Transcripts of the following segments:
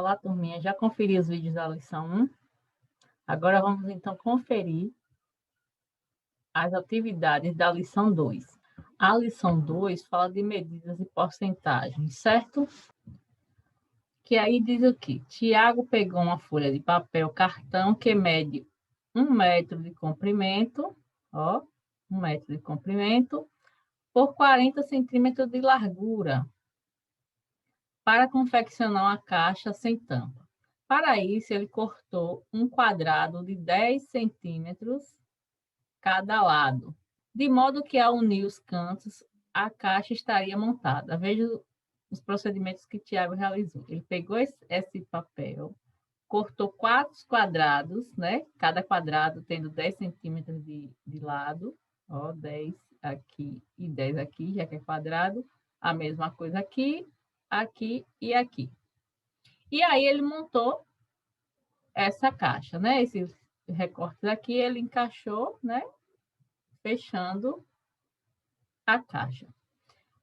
Olá, turminha. Já conferi os vídeos da lição 1? Agora vamos, então, conferir as atividades da lição 2. A lição 2 fala de medidas e porcentagens, certo? Que aí diz o quê? Tiago pegou uma folha de papel cartão que mede 1 metro de comprimento, ó, 1 metro de comprimento, por 40 centímetros de largura, para confeccionar uma caixa sem tampa. Para isso, ele cortou um quadrado de 10 centímetros cada lado, de modo que ao unir os cantos, a caixa estaria montada. Veja os procedimentos que Tiago realizou. Ele pegou esse papel, cortou 4 quadrados, né? Cada quadrado tendo 10 centímetros de lado, ó, 10 aqui e 10 aqui, já que é quadrado. A mesma coisa aqui, aqui e aqui. E aí ele montou essa caixa, né? Esses recortes aqui, ele encaixou, né? Fechando a caixa.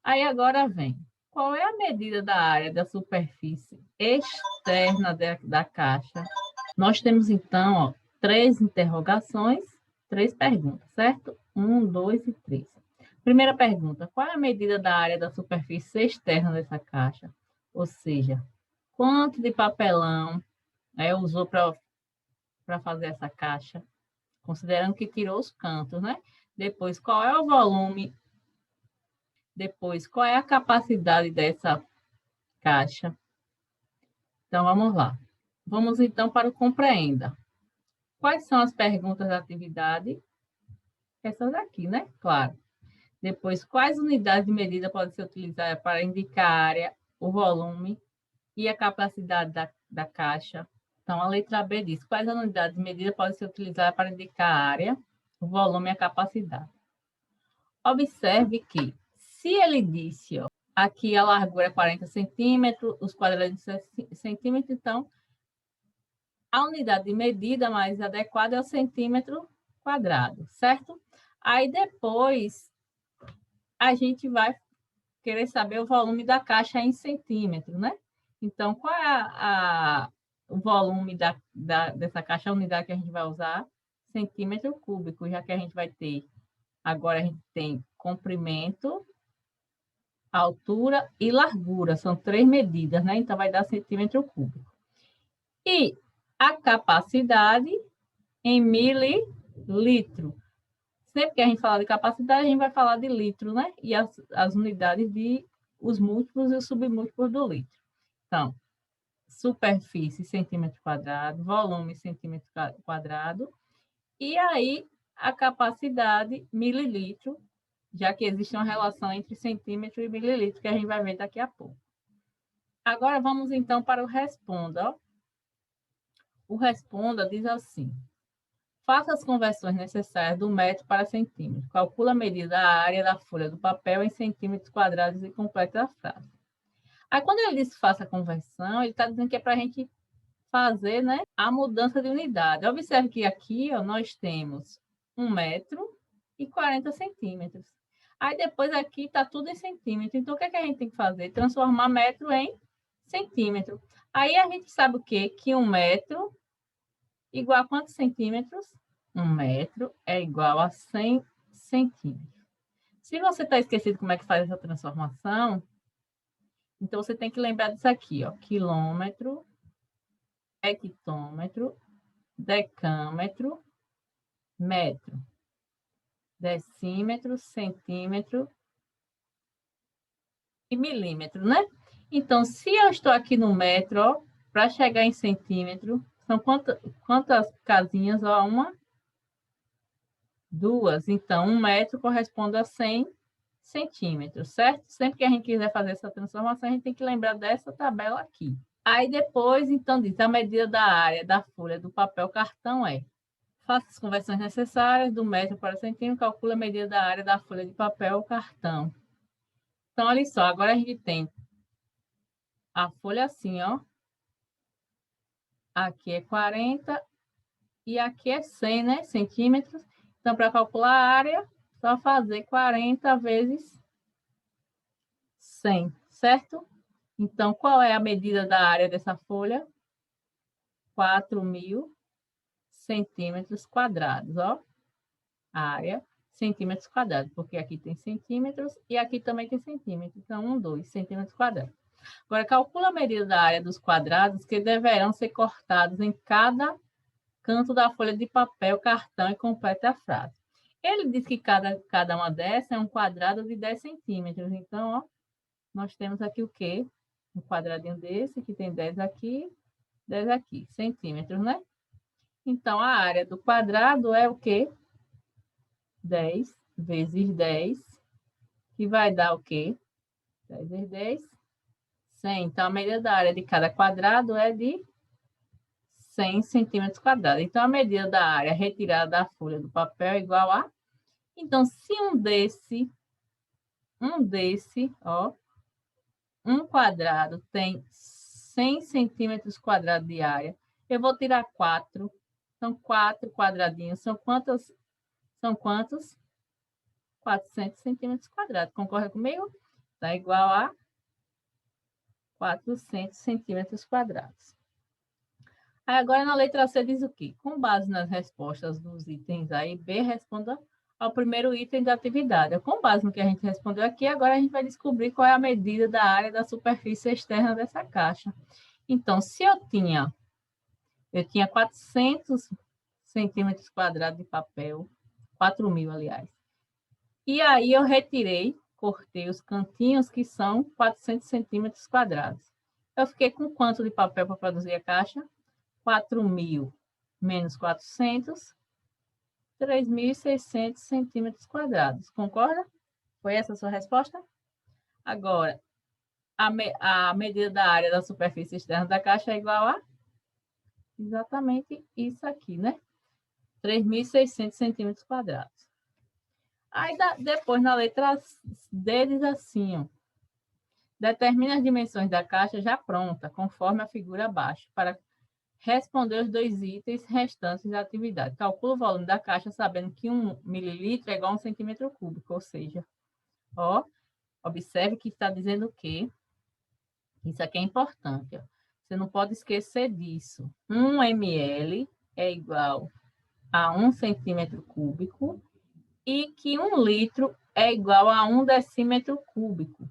Aí agora vem, qual é a medida da área da superfície externa da caixa? Nós temos, então, ó, 3 interrogações, 3 perguntas, certo? 1, 2 e 3. Primeira pergunta, qual é a medida da área da superfície externa dessa caixa? Ou seja, quanto de papelão usou para fazer essa caixa? Considerando que tirou os cantos, né? Depois, qual é o volume? Depois, qual é a capacidade dessa caixa? Então, vamos lá. Vamos, então, para o compreenda. Quais são as perguntas da atividade? Essas aqui, né? Claro. Depois, quais unidades de medida podem ser utilizadas para indicar a área, o volume e a capacidade da caixa? Então, a letra B diz, quais unidades de medida podem ser utilizadas para indicar a área, o volume e a capacidade? Observe que, se ele disse, ó, aqui a largura é 40 centímetros, os quadrados de centímetro, então, a unidade de medida mais adequada é o centímetro quadrado, certo? Aí, depois, a gente vai querer saber o volume da caixa em centímetro, né? Então, qual é o volume dessa caixa, a unidade que a gente vai usar? Centímetro cúbico, já que a gente vai ter, agora a gente tem comprimento, altura e largura, são 3 medidas, né? Então, vai dar centímetro cúbico. E a capacidade em mililitro. Sempre que a gente fala de capacidade, a gente vai falar de litro, né? E as unidades os múltiplos e os submúltiplos do litro. Então, superfície, centímetro quadrado, volume, centímetro quadrado, e aí a capacidade, mililitro, já que existe uma relação entre centímetro e mililitro, que a gente vai ver daqui a pouco. Agora, vamos, então, para o Responda. O Responda diz assim, faça as conversões necessárias do metro para centímetro. Calcula a medida da área da folha do papel em centímetros quadrados e complete a frase. Aí, quando ele diz faça a conversão, ele está dizendo que é para a gente fazer, né, a mudança de unidade. Observe que aqui, ó, nós temos 1 metro e 40 centímetros. Aí, depois aqui está tudo em centímetro. Então, o que é que a gente tem que fazer? Transformar metro em centímetro. Aí, a gente sabe o quê? Que 1 metro igual a quantos centímetros? 1 metro é igual a 100 centímetros. Se você está esquecido como é que faz essa transformação, então você tem que lembrar disso aqui, ó, quilômetro, hectômetro, decâmetro, metro, decímetro, centímetro e milímetro, né? Então, se eu estou aqui no metro, para chegar em centímetro, são quantas casinhas? Ó, 1, 2. Então, 1 metro corresponde a 100 centímetros, certo? Sempre que a gente quiser fazer essa transformação, a gente tem que lembrar dessa tabela aqui. Aí depois, então, diz a medida da área da folha do papel cartão é. Faça as conversões necessárias do metro para centímetro, calcule a medida da área da folha de papel cartão. Então, olha só, agora a gente tem a folha assim, ó. Aqui é 40 e aqui é 100, né? Centímetros. Então, para calcular a área, só fazer 40 vezes 100, certo? Então, qual é a medida da área dessa folha? 4.000 centímetros quadrados, ó. Área, centímetros quadrados, porque aqui tem centímetros e aqui também tem centímetros. Então, 2 centímetros quadrados. Agora, calcula a medida da área dos quadrados que deverão ser cortados em cada canto da folha de papel, cartão e complete a frase. Ele diz que cada uma dessas é um quadrado de 10 centímetros. Então, ó, nós temos aqui o quê? Um quadradinho desse, que tem 10 aqui, 10 aqui, centímetros, né? Então, a área do quadrado é o quê? 10 vezes 10, que vai dar o quê? 10 vezes 10, 100. Então, a medida da área de cada quadrado é de 100 centímetros quadrados. Então, a medida da área retirada da folha do papel é igual a... Então, se ó, um quadrado tem 100 centímetros quadrados de área, eu vou tirar 4. São 4 quadradinhos. São quantos? 400 centímetros quadrados. Concorda comigo? Está igual a 400 centímetros quadrados. Aí agora na letra C diz o quê? Com base nas respostas dos itens A e B, responda ao primeiro item da atividade. Com base no que a gente respondeu aqui, agora a gente vai descobrir qual é a medida da área da superfície externa dessa caixa. Então, se eu tinha 400 centímetros quadrados de papel, 4.000, aliás. E aí eu cortei os cantinhos que são 400 centímetros quadrados. Eu fiquei com quanto de papel para produzir a caixa? 4.000 menos 400, 3.600 centímetros quadrados. Concorda? Foi essa a sua resposta? Agora, a medida da área da superfície externa da caixa é igual a exatamente isso aqui, né? 3.600 centímetros quadrados. Aí, depois, na letra D, diz assim, ó. Determina as dimensões da caixa já pronta, conforme a figura abaixo, para responder os 2 itens restantes da atividade. Calcula o volume da caixa sabendo que 1 mililitro é igual a 1 centímetro cúbico, ou seja, ó, observe que está dizendo o quê? Isso aqui é importante, ó. Você não pode esquecer disso. 1 ml é igual a 1 centímetro cúbico e que 1 litro é igual a 1 decímetro cúbico.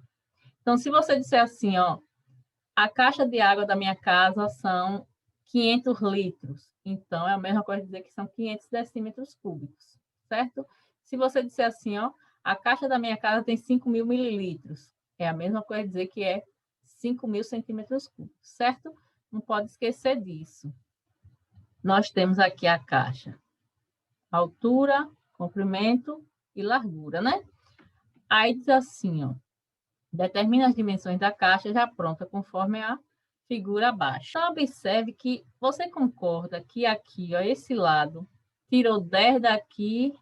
Então, se você disser assim, ó, a caixa de água da minha casa são 500 litros. Então, é a mesma coisa dizer que são 500 decímetros cúbicos, certo? Se você disser assim, ó, a caixa da minha casa tem 5.000 mililitros. É a mesma coisa dizer que é 5.000 centímetros cúbicos, certo? Não pode esquecer disso. Nós temos aqui a caixa. Altura, comprimento e largura, né? Aí diz assim, ó. Determina as dimensões da caixa já pronta conforme a figura abaixo. Então, observe que você concorda que aqui, ó, esse lado, tirou 10 daqui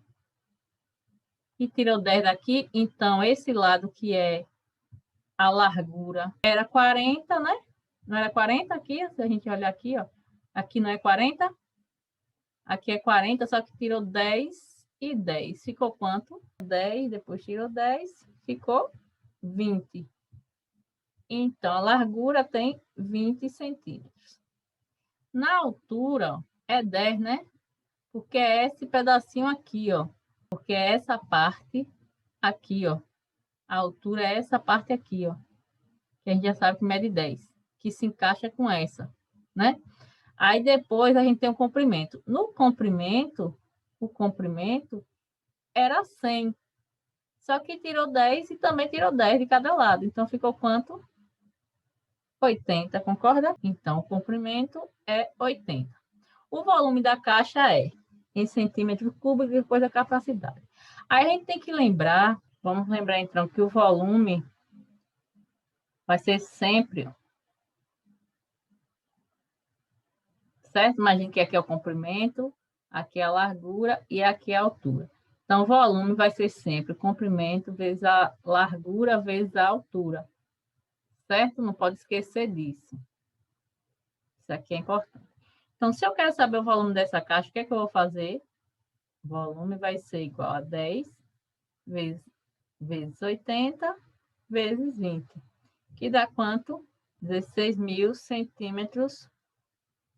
e tirou 10 daqui. Então, esse lado que é a largura era 40, né? Não era 40 aqui? Se a gente olhar aqui, ó. Aqui não é 40? Aqui é 40, só que tirou 10 e 10. Ficou quanto? 10, depois tirou 10, ficou 20. Então, a largura tem 20 centímetros. Na altura, é 10, né? Porque é esse pedacinho aqui, ó. Porque é essa parte aqui, ó. A altura é essa parte aqui, ó. Que a gente já sabe que mede 10. Que se encaixa com essa, né? Aí depois a gente tem o comprimento. No comprimento, o comprimento era 100. Só que tirou 10 e também tirou 10 de cada lado. Então, ficou quanto? 80, concorda? Então, o comprimento é 80. O volume da caixa é em centímetros cúbicos depois da capacidade. Aí a gente tem que lembrar, vamos lembrar então que o volume vai ser sempre, certo? Imagina que aqui é o comprimento, aqui é a largura e aqui é a altura. Então, o volume vai ser sempre o comprimento vezes a largura vezes a altura, certo? Não pode esquecer disso. Isso aqui é importante. Então, se eu quero saber o volume dessa caixa, o que é que eu vou fazer? O volume vai ser igual a 10 vezes 80 vezes 20, que dá quanto? 16.000 centímetros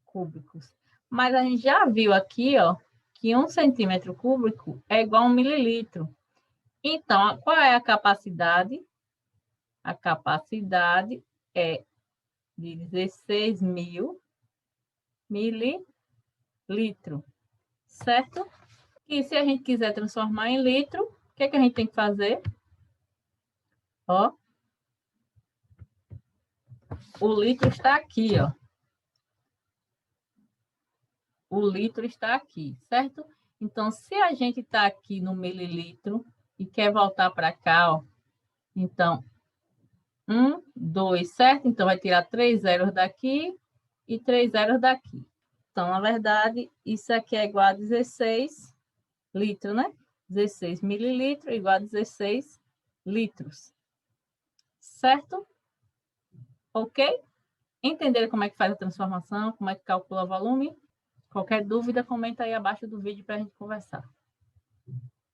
cúbicos. Mas a gente já viu aqui, ó, que 1 centímetro cúbico é igual a 1 mililitro. Então, qual é a capacidade? A capacidade é de 16.000 mililitros, certo? E se a gente quiser transformar em litro, o que é que a gente tem que fazer? Ó, o litro está aqui, ó. O litro está aqui, certo? Então, se a gente está aqui no mililitro e quer voltar para cá, ó, então, 1, 2, certo? Então, vai tirar 3 zeros daqui e 3 zeros daqui. Então, na verdade, isso aqui é igual a 16 litros, né? 16 mililitros igual a 16 litros. Certo? Ok? Entenderam como é que faz a transformação, como é que calcula o volume? Qualquer dúvida, comenta aí abaixo do vídeo para a gente conversar.